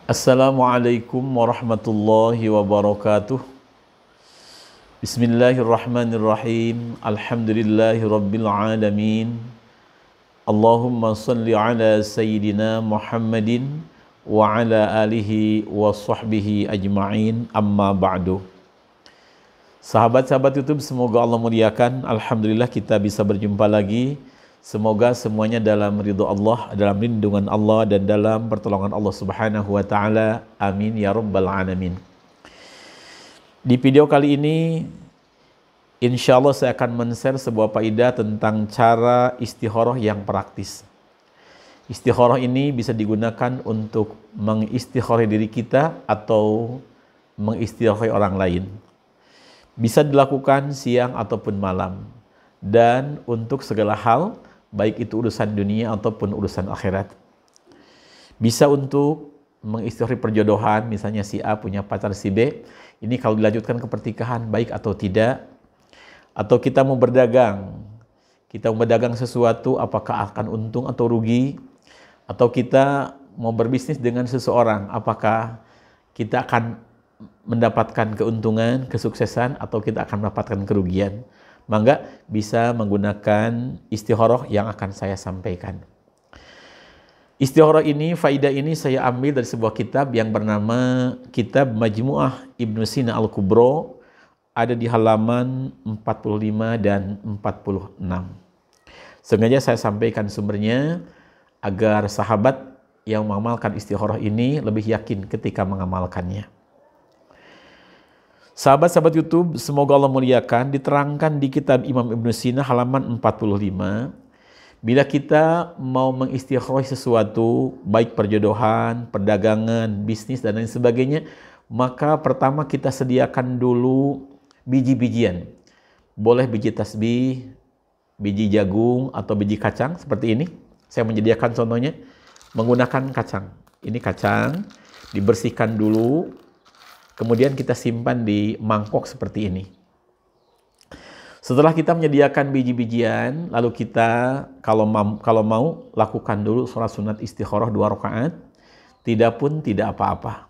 Assalamualaikum warahmatullahi wabarakatuh. Bismillahirrahmanirrahim. Alhamdulillahi rabbil alamin. Allahumma salli ala sayyidina Muhammadin wa ala alihi wa sahbihi ajma'in, amma ba'du. Sahabat-sahabat YouTube, semoga Allah muliakan. Alhamdulillah kita bisa berjumpa lagi. Semoga semuanya dalam ridho Allah, dalam lindungan Allah, dan dalam pertolongan Allah Subhanahu wa Ta'ala. Amin ya Rabbal Alamin. Di video kali ini, insya Allah saya akan men-share sebuah faedah tentang cara istikharah yang praktis. Istikharah ini bisa digunakan untuk mengistikharah diri kita atau mengistikharah orang lain. Bisa dilakukan siang ataupun malam. Dan untuk segala hal, baik itu urusan dunia ataupun urusan akhirat. Bisa untuk mengistikharah perjodohan, misalnya si A punya pacar si B, ini kalau dilanjutkan ke pernikahan baik atau tidak. Atau kita mau berdagang sesuatu, apakah akan untung atau rugi. Atau kita mau berbisnis dengan seseorang, apakah kita akan mendapatkan keuntungan, kesuksesan, atau kita akan mendapatkan kerugian. Maka bisa menggunakan istikharah yang akan saya sampaikan. Istikharah ini, faidah ini saya ambil dari sebuah kitab yang bernama Kitab Majmu'ah Ibnu Sina Al-Kubro, ada di halaman 45 dan 46. Sengaja saya sampaikan sumbernya agar sahabat yang mengamalkan istikharah ini lebih yakin ketika mengamalkannya. Sahabat-sahabat YouTube, semoga Allah muliakan, diterangkan di kitab Imam Ibnu Sina halaman 45, bila kita mau mengistikharah sesuatu, baik perjodohan, perdagangan, bisnis, dan lain sebagainya, maka pertama kita sediakan dulu biji-bijian. Boleh biji tasbih, biji jagung, atau biji kacang, seperti ini. Saya menyediakan contohnya, menggunakan kacang. Ini kacang, dibersihkan dulu, kemudian kita simpan di mangkok seperti ini. Setelah kita menyediakan biji-bijian, lalu kita kalau mau lakukan dulu sholat sunat istikharah 2 rakaat, tidak pun tidak apa-apa.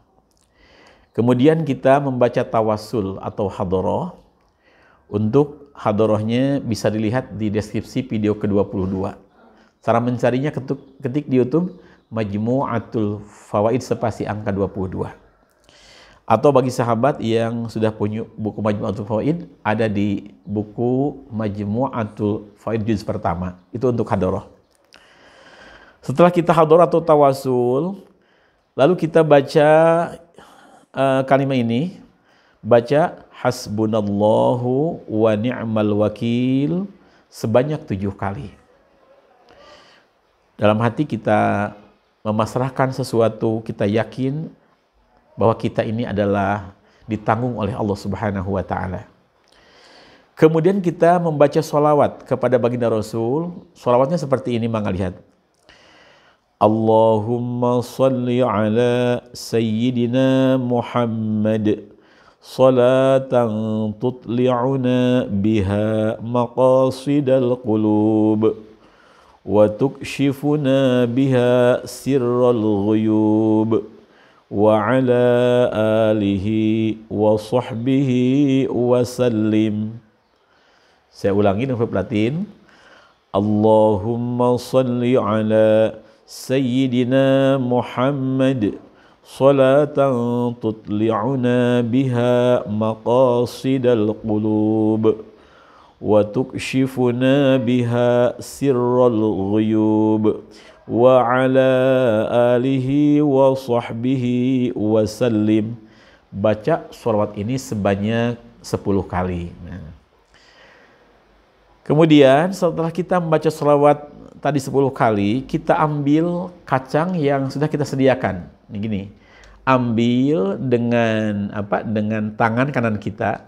Kemudian kita membaca tawassul atau hadharah. Untuk hadharahnya bisa dilihat di deskripsi video ke-22. Cara mencarinya ketik di YouTube Majmu'atul Fawaid spasi angka 22. Atau bagi sahabat yang sudah punya buku Majmu'atul Fawaid, ada di buku Majmu'atul Fawaid juz pertama. Itu untuk hadharah. Setelah kita hadharah atau tawasul, lalu kita baca kalimat ini, baca hasbunallahu wa ni'mal wakil sebanyak 7 kali. Dalam hati kita memasrahkan sesuatu, kita yakin bahwa kita ini adalah ditanggung oleh Allah Subhanahu wa Ta'ala. Kemudian kita membaca sholawat kepada baginda Rasul. Sholawatnya seperti ini, mangga lihat. Allahumma salli ala sayyidina Muhammad salatan tutli'una biha maqasidal qulub wa tukshifuna biha sirral ghuyub wa ala alihi wa sahbihi wa sallim. Saya ulangi dan perhatiin. Allahumma salli ala sayyidina Muhammad salatan tutli'una biha maqasidal qulub wa tukshifuna biha sirral ghuyub wa ala alihi wa sahbihi wa sallim. Baca sholawat ini sebanyak 10 kali. Kemudian setelah kita membaca sholawat tadi 10 kali, kita ambil kacang yang sudah kita sediakan. Ini gini, ambil dengan dengan tangan kanan kita,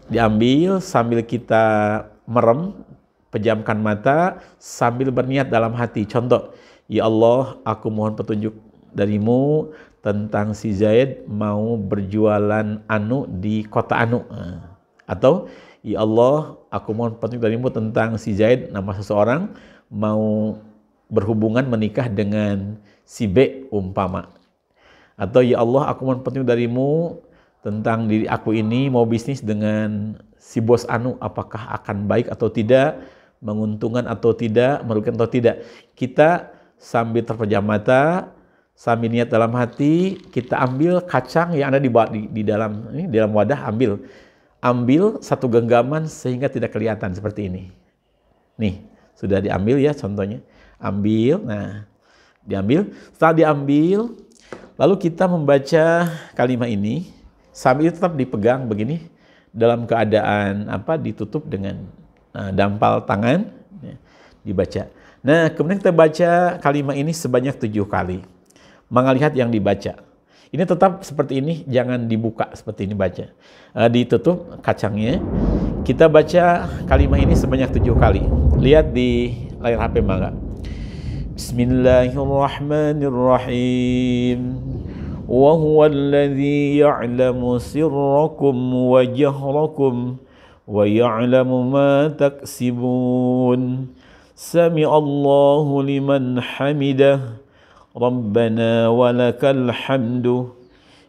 diambil sambil kita merem, pejamkan mata sambil berniat dalam hati. Contoh, ya Allah, aku mohon petunjuk darimu tentang si Zaid mau berjualan anu di kota anu. Atau, ya Allah, aku mohon petunjuk darimu tentang si Zaid, nama seseorang, mau berhubungan menikah dengan si B umpama. Atau ya Allah, aku mohon petunjuk darimu tentang diri aku ini, mau bisnis dengan si bos anu, apakah akan baik atau tidak, menguntungkan atau tidak, merugikan atau tidak. Kita sambil terpejam mata, sambil niat dalam hati, kita ambil kacang yang ada di dalam wadah, ambil satu genggaman sehingga tidak kelihatan seperti ini. Nih, sudah diambil ya contohnya. Ambil, nah diambil. Setelah diambil, lalu kita membaca kalimat ini sambil tetap dipegang begini dalam keadaan ditutup dengan dampal tangan, ya, dibaca. Nah, kemudian kita baca kalimat ini sebanyak 7 kali. Melihat yang dibaca. Ini tetap seperti ini, jangan dibuka seperti ini baca. Ditutup kacangnya. Kita baca kalimat ini sebanyak 7 kali. Lihat di layar HP mangga. Bismillahirrahmanirrahim. Wa huwallazi ya'lamu sirrakum wa jahrakum wa ya'lamu ma taksibun. Sami'allahu liman hamidah. Rabbana walakal hamdu.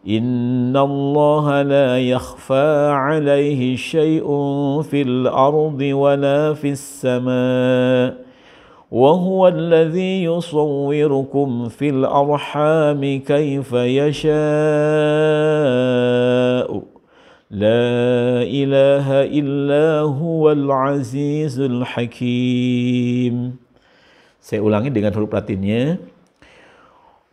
Innallaha la yakhfa 'alaihi syai'un fil ardi wala fis sama'. Wa huwa alladhi yusawwirukum fil arhami kaifa yasha'u. La ilaha illa huwal azizul hakim. Saya ulangi dengan huruf Latinnya.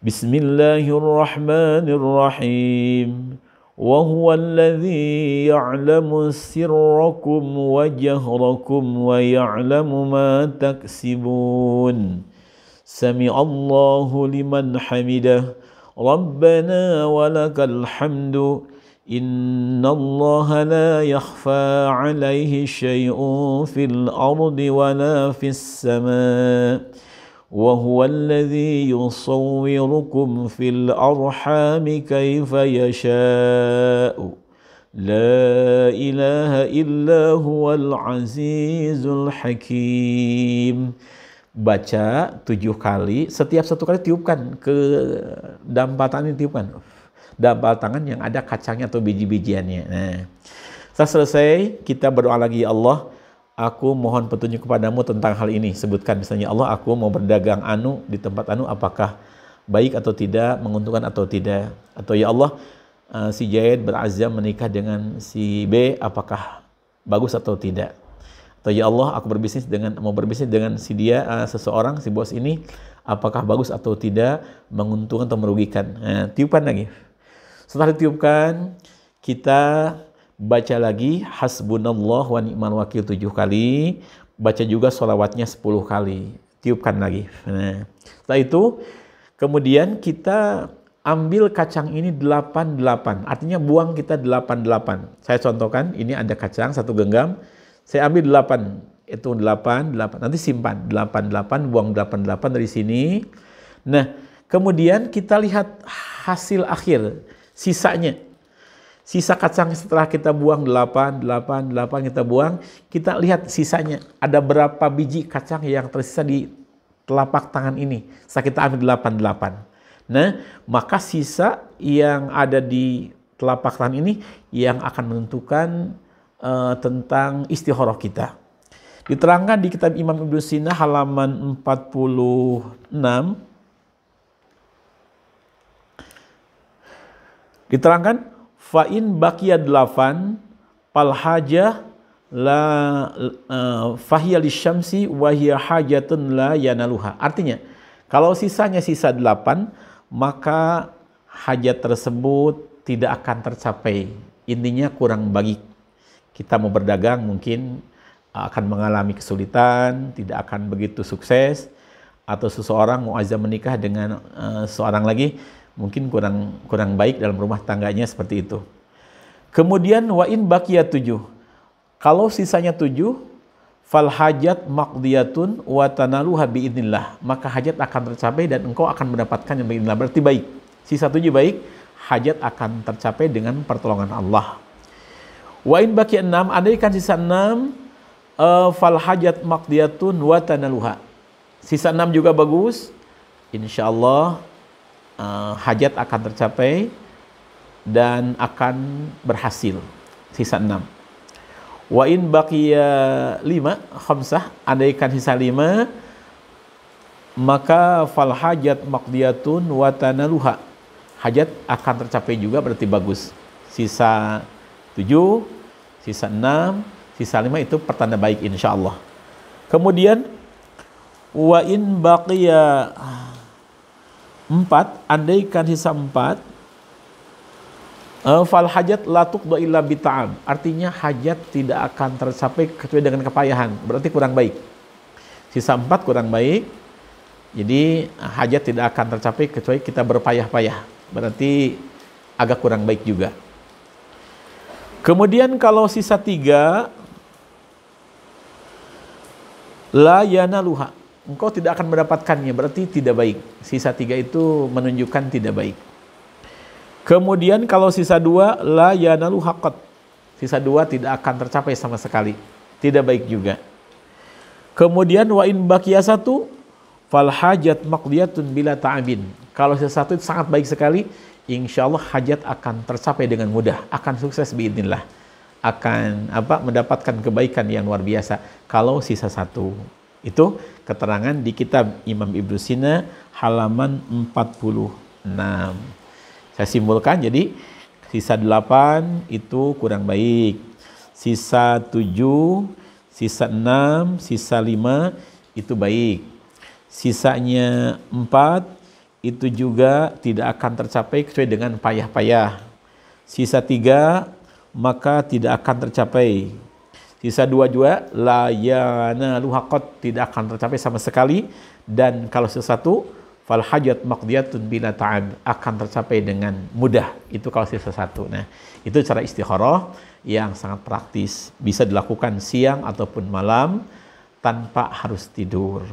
Bismillahirrahmanirrahim. Wa huwa alladhi ya'lamu sirrakum wa jahrakum wa ya'lamu ma taksibun. Sami'allahu liman hamidah. Rabbana walakal hamdu. Innallaha la yakhfa 'alaihi syai'un fil ardi wala fis sama'. Wa huwa alladhi yusawwirukum fil arhami kaifa yasha'u. La ilaha illa huwal azizul hakim. Baca 7 kali, setiap 1 kali tiupkan ke dampal tangan, tiupkan dampal tangan yang ada kacangnya atau biji-bijiannya. Nah, setelah selesai kita berdoa lagi, ya Allah, aku mohon petunjuk kepadamu tentang hal ini. Sebutkan misalnya, Allah, aku mau berdagang di tempat apakah baik atau tidak, menguntungkan atau tidak. Atau ya Allah, si Zaid berazam menikah dengan si B, apakah bagus atau tidak. Atau ya Allah, aku mau berbisnis dengan si dia, seseorang, si bos ini, apakah bagus atau tidak, menguntungkan atau merugikan. Nah, tiupkan lagi. Setelah ditiupkan, kita baca lagi hasbunallah wa ni'mal wakil 7 kali. Baca juga sholawatnya 10 kali. Tiupkan lagi. Nah, setelah itu, kemudian kita ambil kacang ini 88. Artinya buang kita 88. Saya contohkan, ini ada kacang 1 genggam. Saya ambil 8. Itu 8. Nanti simpan. 88, buang 88 dari sini. Nah, kemudian kita lihat hasil akhir. Sisanya. Sisa kacang setelah kita buang 8 kita buang, kita lihat sisanya. Ada berapa biji kacang yang tersisa di telapak tangan ini. Setelah kita ambil 88. Nah, maka sisa yang ada di telapak tangan ini yang akan menentukan tentang istikharah kita. Diterangkan di kitab Imam Ibnu Sina halaman 46. Diterangkan, fa'in baqiyad 8 pal hajah la fahiya lisyamsi wa hiya hajatun la yanaluha. Artinya, kalau sisa 8, maka hajat tersebut tidak akan tercapai. Intinya kurang bagi. Kita mau berdagang mungkin akan mengalami kesulitan, tidak akan begitu sukses. Atau seseorang mau azam menikah dengan seorang lagi, mungkin kurang baik dalam rumah tangganya, seperti itu. Kemudian wa'in baqiyat 7. Kalau sisanya 7, fal hajat maqdiyatun wa tanaluha biidznillah. Maka hajat akan tercapai dan engkau akan mendapatkan yang biidznillah. Berarti baik. Sisa 7 baik, hajat akan tercapai dengan pertolongan Allah. Wa'in baqiyat 6, andaikan sisa 6, fal hajat maqdiyatun wa tanaluha. Sisa 6 juga bagus. Insyaallah hajat akan tercapai dan akan berhasil. Sisa 6. Wa in baqiya 5 khamsah, andaikan sisa 5, maka fal hajat maqdiyatun wa tanaluha, hajat akan tercapai juga, berarti bagus. Sisa 7, sisa 6, sisa 5 itu pertanda baik insyaallah. Kemudian wa in baqiya 4, andaikan sisa 4, fal hajat la tuqda illa bita'ab, artinya hajat tidak akan tercapai kecuali dengan kepayahan, berarti kurang baik. Sisa 4 kurang baik, jadi hajat tidak akan tercapai kecuali kita berpayah-payah, berarti agak kurang baik juga. Kemudian kalau sisa 3, la yanaluha, engkau tidak akan mendapatkannya, berarti tidak baik. Sisa 3 itu menunjukkan tidak baik. Kemudian kalau sisa 2, la yanalu haqqat, sisa 2 tidak akan tercapai sama sekali, tidak baik juga. Kemudian wa in baqiya 1, fal hajat maqdiyatun bila ta'abin, kalau sisa 1 itu sangat baik sekali, insyaallah hajat akan tercapai dengan mudah, akan sukses biidznillah, akan mendapatkan kebaikan yang luar biasa kalau sisa 1. Itu keterangan di kitab Imam Ibnu Sina halaman 46. Saya simpulkan, jadi sisa 8 itu kurang baik, sisa 7, sisa 6, sisa 5 itu baik, sisanya 4 itu juga tidak akan tercapai kecuali dengan payah-payah. Sisa 3 maka tidak akan tercapai. Sisa 2 juga la yanalu haqqat, tidak akan tercapai sama sekali. Dan kalau sisa 1, fal hajat maqdiyatun bila ta'ab, akan tercapai dengan mudah. Itu kalau sisa 1. Nah, itu cara istikharah yang sangat praktis, bisa dilakukan siang ataupun malam tanpa harus tidur.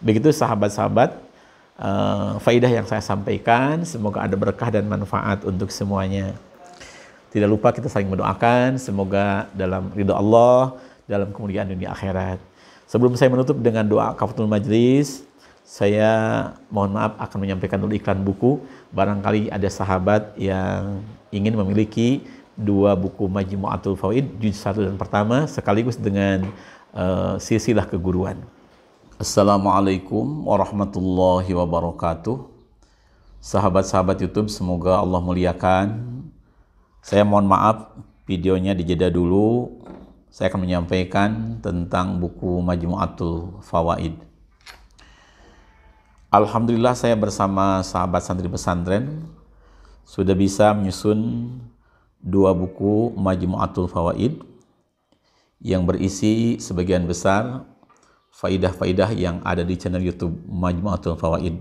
Begitu sahabat-sahabat, faidah yang saya sampaikan, semoga ada berkah dan manfaat untuk semuanya. Tidak lupa kita saling mendoakan, semoga dalam ridha Allah, dalam kemuliaan dunia akhirat. Sebelum saya menutup dengan doa kafaratul majlis, saya mohon maaf akan menyampaikan dulu iklan buku. Barangkali ada sahabat yang ingin memiliki 2 buku Majmu'atul Fawaid, juz 1 dan pertama, sekaligus dengan silsilah keguruan. Assalamualaikum warahmatullahi wabarakatuh. Sahabat-sahabat YouTube, semoga Allah muliakan. Saya mohon maaf, videonya dijeda dulu. Saya akan menyampaikan tentang buku Majmu'atul Fawaid. Alhamdulillah, saya bersama sahabat santri pesantren sudah bisa menyusun 2 buku Majmu'atul Fawaid yang berisi sebagian besar faidah-faidah yang ada di channel YouTube Majmu'atul Fawaid.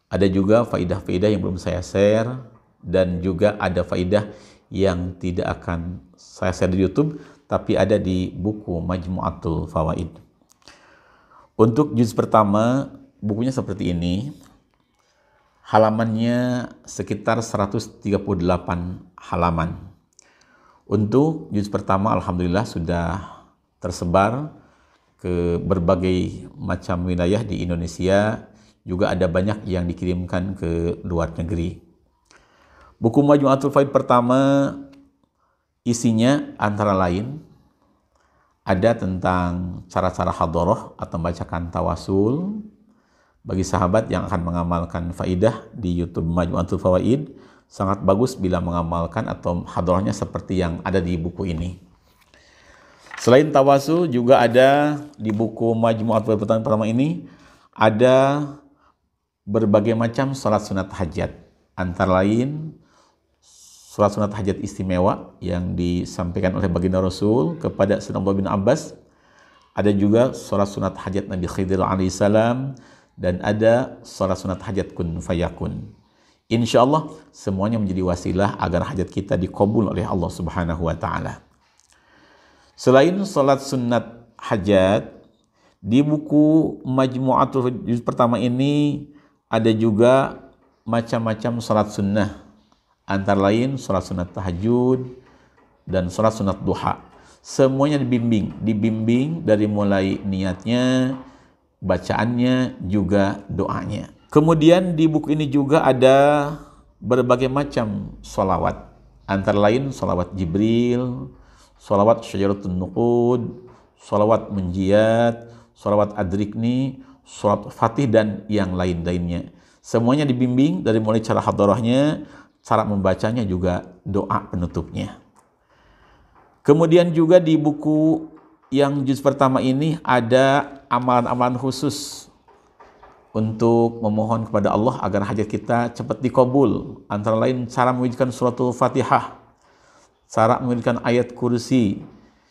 Ada juga faidah-faidah yang belum saya share, dan juga ada faidah yang tidak akan saya share di YouTube tapi ada di buku Majmu'atul Fawaid. Untuk juz pertama, bukunya seperti ini. Halamannya sekitar 138 halaman. Untuk juz pertama alhamdulillah sudah tersebar ke berbagai macam wilayah di Indonesia, juga ada banyak yang dikirimkan ke luar negeri. Buku Majmu'atul Fawaid pertama isinya antara lain ada tentang cara-cara hadharah atau membacakan tawasul. Bagi sahabat yang akan mengamalkan faidah di YouTube Majmu'atul Fawaid, sangat bagus bila mengamalkan atau hadharahnya seperti yang ada di buku ini. Selain tawasul, juga ada di buku Majmu'atul Fawaid pertama ini ada berbagai macam salat sunat hajat. Antara lain salat sunat hajat istimewa yang disampaikan oleh baginda Rasul kepada Sayyidina Abdullah bin Abbas. Ada juga salat sunat hajat Nabi Khidir alaihissalam, dan ada salat sunat hajat kun fayakun. Insya Allah semuanya menjadi wasilah agar hajat kita dikabul oleh Allah Subhanahu wa Ta'ala. Selain salat sunat hajat, di buku Majmu'atul juz pertama ini ada juga macam-macam salat sunnah, antara lain salat sunat tahajud dan salat sunat duha. Semuanya dibimbing dari mulai niatnya, bacaannya, juga doanya. Kemudian di buku ini juga ada berbagai macam sholawat, antara lain sholawat Jibril, sholawat Syajaratun Nuqud, sholawat Munjiyat, sholawat Adrikni, sholawat Fatih, dan yang lain-lainnya. Semuanya dibimbing dari mulai cara hadarahnya, cara membacanya, juga doa penutupnya. Kemudian juga di buku yang juz pertama ini ada amalan-amalan khusus untuk memohon kepada Allah agar hajat kita cepat dikabul. Antara lain cara mengucapkan suratul Fatihah, cara mengucapkan ayat kursi,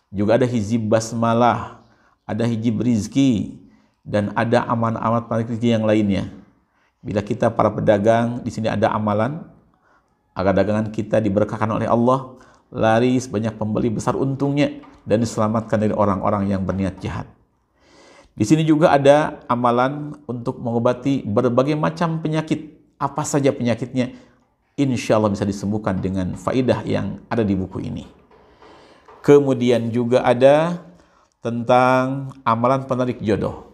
juga ada hizib basmalah, ada hizib rizki, dan ada amalan-amalan rizki yang lainnya. Bila kita para pedagang, di sini ada amalan agar dagangan kita diberkahkan oleh Allah, laris, banyak pembeli, besar untungnya, dan diselamatkan dari orang-orang yang berniat jahat. Di sini juga ada amalan untuk mengobati berbagai macam penyakit. Apa saja penyakitnya, insya Allah bisa disembuhkan dengan faidah yang ada di buku ini. Kemudian juga ada tentang amalan penarik jodoh.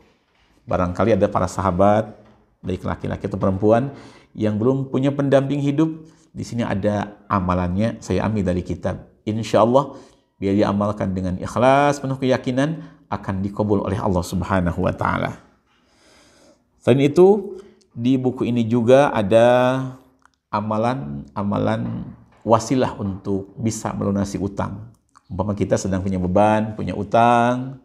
Barangkali ada para sahabat, baik laki-laki atau perempuan, yang belum punya pendamping hidup. Di sini ada amalannya, saya ambil dari kitab. Insya Allah, biar diamalkan dengan ikhlas, penuh keyakinan, akan dikabul oleh Allah Subhanahu wa Ta'ala. Selain itu, di buku ini juga ada amalan-amalan wasilah untuk bisa melunasi utang. Umpama kita sedang punya beban, punya utang,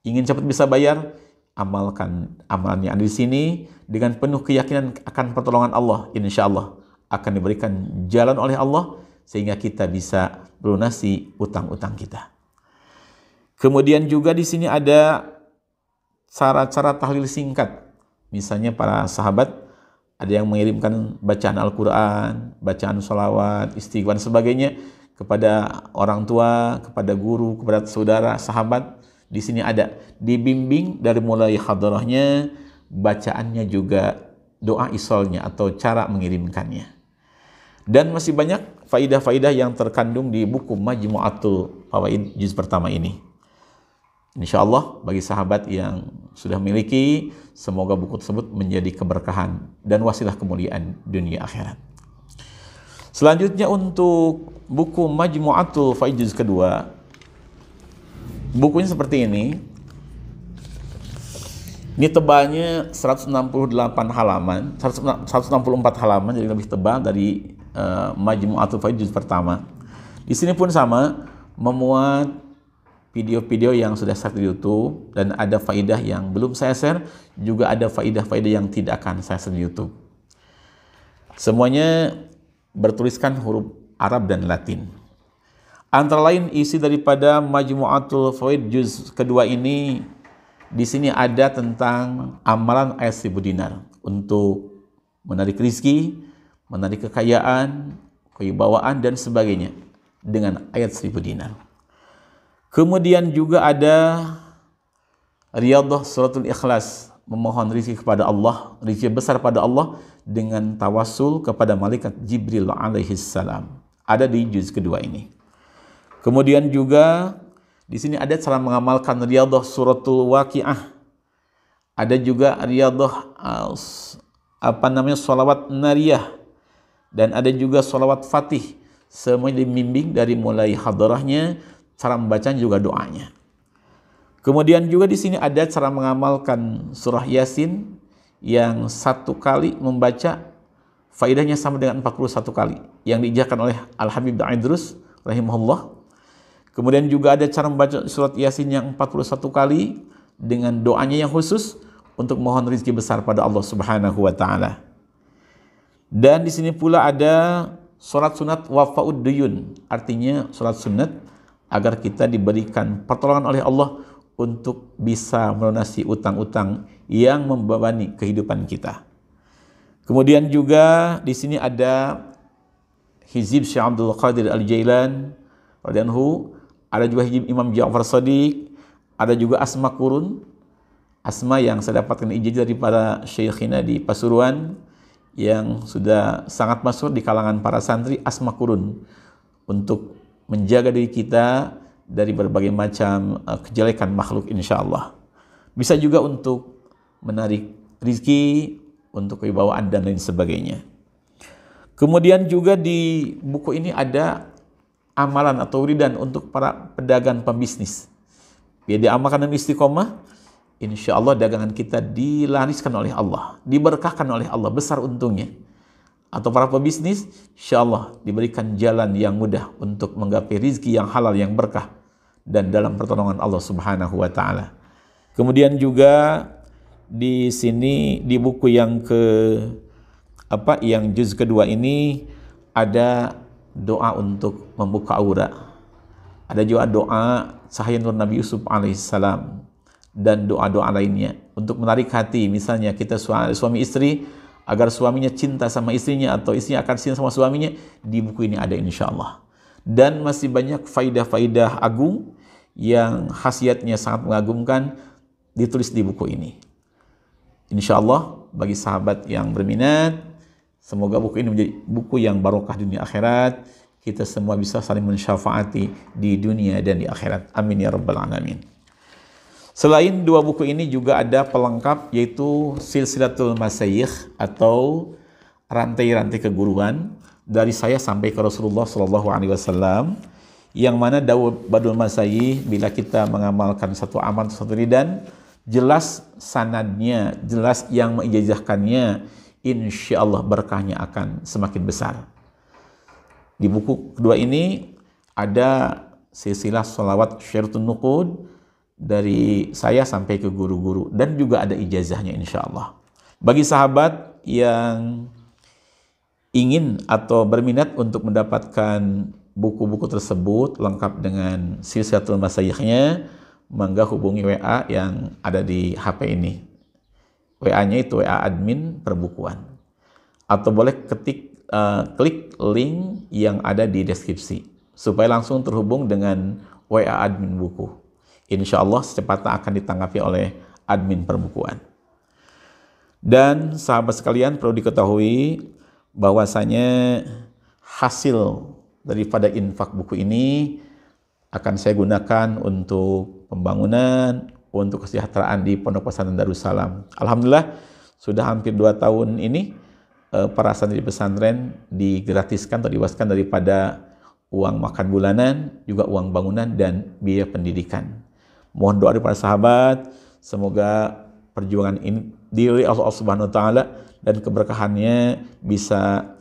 ingin cepat bisa bayar, amalkan amalan yang ada di sini dengan penuh keyakinan akan pertolongan Allah. Insya Allah akan diberikan jalan oleh Allah sehingga kita bisa melunasi utang-utang kita. Kemudian juga di sini ada cara-cara tahlil singkat. Misalnya para sahabat ada yang mengirimkan bacaan Al-Quran, bacaan sholawat, istighfar, dan sebagainya kepada orang tua, kepada guru, kepada saudara, sahabat. Di sini ada dibimbing dari mulai hadarahnya, bacaannya, juga doa isolnya atau cara mengirimkannya. Dan masih banyak faidah-faidah yang terkandung di buku Majmu'atul Fawaid juz pertama ini. Insya Allah bagi sahabat yang sudah memiliki, semoga buku tersebut menjadi keberkahan dan wasilah kemuliaan dunia akhirat. Selanjutnya untuk buku Majmu'atul Fawaid juz kedua, bukunya seperti ini. Ini tebalnya 168 halaman, 164 halaman, jadi lebih tebal dari Majmu'atul Fawaid juz pertama. Di sini pun sama, memuat video-video yang sudah saya share di YouTube, dan ada faidah yang belum saya share, juga ada faidah-faidah yang tidak akan saya share di YouTube. Semuanya bertuliskan huruf Arab dan Latin. Antara lain isi daripada Majmu'atul Fawaid juz kedua ini, di sini ada tentang amalan ayat 1000 dinar untuk menarik rizki, menarik kekayaan, kewibawaan, dan sebagainya dengan ayat 1000 dinar. Kemudian juga ada Riyadhah Suratul Ikhlas, memohon rizki kepada Allah, rizki besar pada Allah dengan tawassul kepada malaikat Jibril alaihi salam. Ada di juz kedua ini. Kemudian juga di sini ada cara mengamalkan Riyadhah Suratul Waqiah. Ada juga Riyadhah sholawat nariyah, dan ada juga sholawat Fatih. Semuanya dibimbing dari mulai hadarahnya, cara membacanya, juga doanya. Kemudian juga di sini ada cara mengamalkan surah Yasin yang satu kali membaca faidahnya sama dengan 41 kali yang diijarkan oleh Al-Habib Idrus rahimahullah. Kemudian juga ada cara membaca surat Yasin yang 41 kali dengan doanya yang khusus untuk mohon rezeki besar pada Allah Subhanahu wa Ta'ala. Dan di sini pula ada surat sunat wafa'ud duyun, artinya surat sunat agar kita diberikan pertolongan oleh Allah untuk bisa melunasi utang-utang yang membebani kehidupan kita. Kemudian juga di sini ada hizib Syekh Abdul Qadir Al-Jailan radhiyallahu, ada juga hizib Imam Ja'far Shadiq, ada juga asma kurun, asma yang saya dapatkan ijazah dari para syekhina di Pasuruan yang sudah sangat masyhur di kalangan para santri, asma kurun, untuk menjaga diri kita dari berbagai macam kejelekan makhluk insya Allah. Bisa juga untuk menarik rizki, untuk kewibawaan dan lain sebagainya. Kemudian juga di buku ini ada amalan atau wiridan untuk para pedagang pembisnis. Biar diamalkan dan istiqomah, insya Allah dagangan kita dilariskan oleh Allah, diberkahkan oleh Allah, besar untungnya. Atau para pebisnis, insya Allah diberikan jalan yang mudah untuk menggapai rizki yang halal, yang berkah, dan dalam pertolongan Allah Subhanahu wa Ta'ala. Kemudian juga di sini di buku yang yang juz kedua ini ada doa untuk membuka aura. Ada juga doa cahaya nur Nabi Yusuf alaihissalam dan doa-doa lainnya untuk menarik hati. Misalnya kita suami istri, agar suaminya cinta sama istrinya atau istrinya akan cinta sama suaminya, di buku ini ada insya Allah. Dan masih banyak faidah-faidah agung yang khasiatnya sangat mengagumkan ditulis di buku ini. Insya Allah bagi sahabat yang berminat, semoga buku ini menjadi buku yang barokah dunia akhirat. Kita semua bisa saling mensyafaati di dunia dan di akhirat. Amin ya rabbal alamin. Selain dua buku ini juga ada pelengkap, yaitu Silsilatul Masyayikh atau rantai-rantai keguruan dari saya sampai ke Rasulullah SAW, yang mana Dawud Badul Masyayikh, bila kita mengamalkan satu amal, satu ridan, jelas sanadnya, jelas yang mengijazahkannya, insya Allah berkahnya akan semakin besar. Di buku kedua ini ada silsilah sholawat Syairatun Nuqud dari saya sampai ke guru-guru, dan juga ada ijazahnya insya Allah. Bagi sahabat yang ingin atau berminat untuk mendapatkan buku-buku tersebut lengkap dengan silsilatul masyayikhnya, mangga hubungi WA yang ada di HP ini. WA-nya itu WA admin perbukuan. Atau boleh klik link yang ada di deskripsi supaya langsung terhubung dengan WA admin buku. Insya Allah secepatnya akan ditanggapi oleh admin perbukuan. Dan sahabat sekalian, perlu diketahui bahwasanya hasil daripada infak buku ini akan saya gunakan untuk pembangunan, untuk kesejahteraan di Pondok Pesantren Darussalam. Alhamdulillah sudah hampir 2 tahun ini para santri pesantren digratiskan atau diwaskan daripada uang makan bulanan, juga uang bangunan dan biaya pendidikan. Mohon doa dari para sahabat, semoga perjuangan ini diri Allah Subhanahu wa Ta'ala dan keberkahannya bisa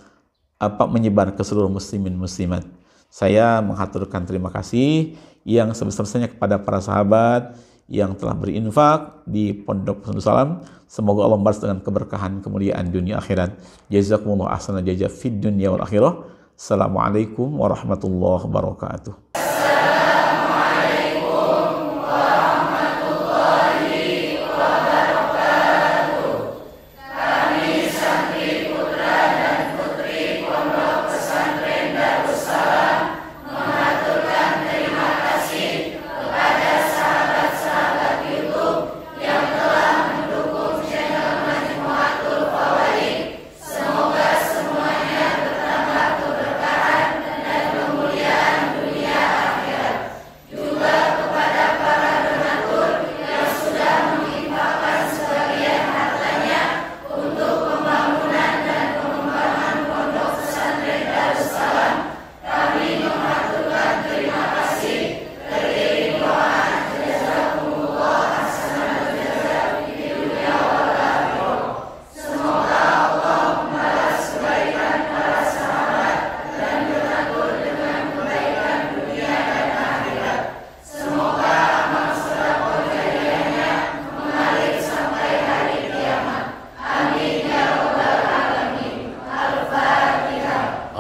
menyebar ke seluruh muslimin muslimat. Saya menghaturkan terima kasih yang sebesar-besarnya kepada para sahabat yang telah berinfak di Pondok Pesantren Darussalam. Semoga Allah membalas dengan keberkahan kemuliaan dunia akhirat. Jazakumullah ahsana jazaa fid dunya wal akhirah. Assalamualaikum warahmatullahi wabarakatuh.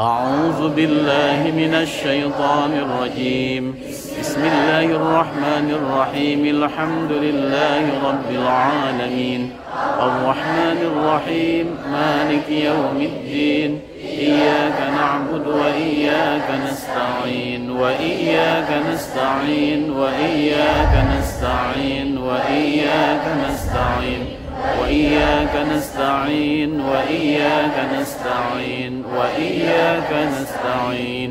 أعوذ بالله من الشيطان الرجيم بسم الله الرحمن الرحيم الحمد لله رب العالمين الرحمن الرحيم مالك يوم الدين إياك نعبد وإياك نستعين وإياك نستعين وإياك نستعين وإياك نستعين وإياك نستعين وإياك نستعين وإياك نستعين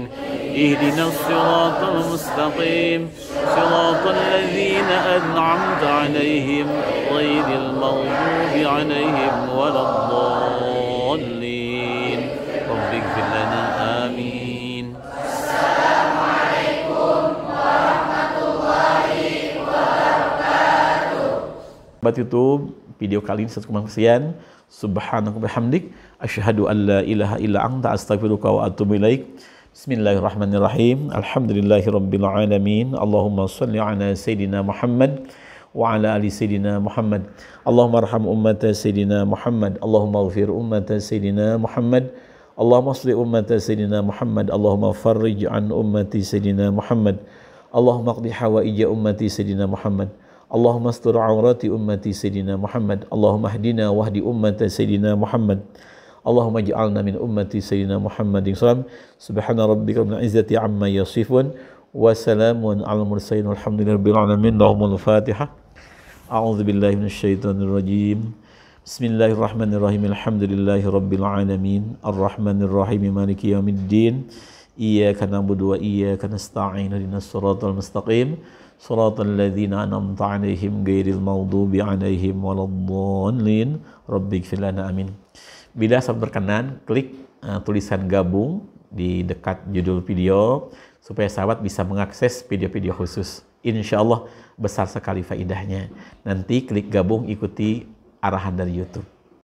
اهدنا الصراط المستقيم صراط الذين أنعمت عليهم غير المغضوب عليهم ولا الضالين رب اغفر لنا آمين. Buat YouTube, video kali ini 1 sekian. Subhanaka bihamdik, asyhadu an la ilaha illa anta, astaghfiruka wa atubu ilaik. Bismillahirrahmanirrahim. Alhamdulillahirabbil alamin. Allahumma shalli ala sayidina Muhammad wa ala ali sayidina Muhammad. Allahumma arham ummata sayidina Muhammad. Allahumma ighfir ummata sayidina Muhammad. Allahumma asli ummata sayidina Muhammad. Allahumma farrij an ummati sayidina Muhammad. Allahumma qdi hawaija ummati sayidina Muhammad. Allahumma astur aurati ummati Sayyidina Muhammad. Allahumma hdina wahdi ummati Sayyidina Muhammad. Allahumma ij'alna min ummati Sayyidina Muhammadin sallam. Subhana rabbika rabbil izzati amma yasifun. Wa salamun alal mursalin walhamdulillahi rabbil alamin. Allahumma al-Fatihah. A'udzu billahi minasyaitonir rajim. Bismillahirrahmanirrahim. Alhamdulillahi rabbil alamin. Arrahmanir rahim. Maliki yaumiddin. Iyyaka na'budu wa iyyaka nasta'in. Ihdinas siratal mustaqim. Shiratal ladzina an'amta 'alaihim ghairil maghdubi 'alaihim waladdallin. Rabbighfir lana amin. Bila sahabat berkenan, klik tulisan gabung di dekat judul video supaya sahabat bisa mengakses video-video khusus. Insya Allah besar sekali faidahnya. Nanti klik gabung, ikuti arahan dari YouTube.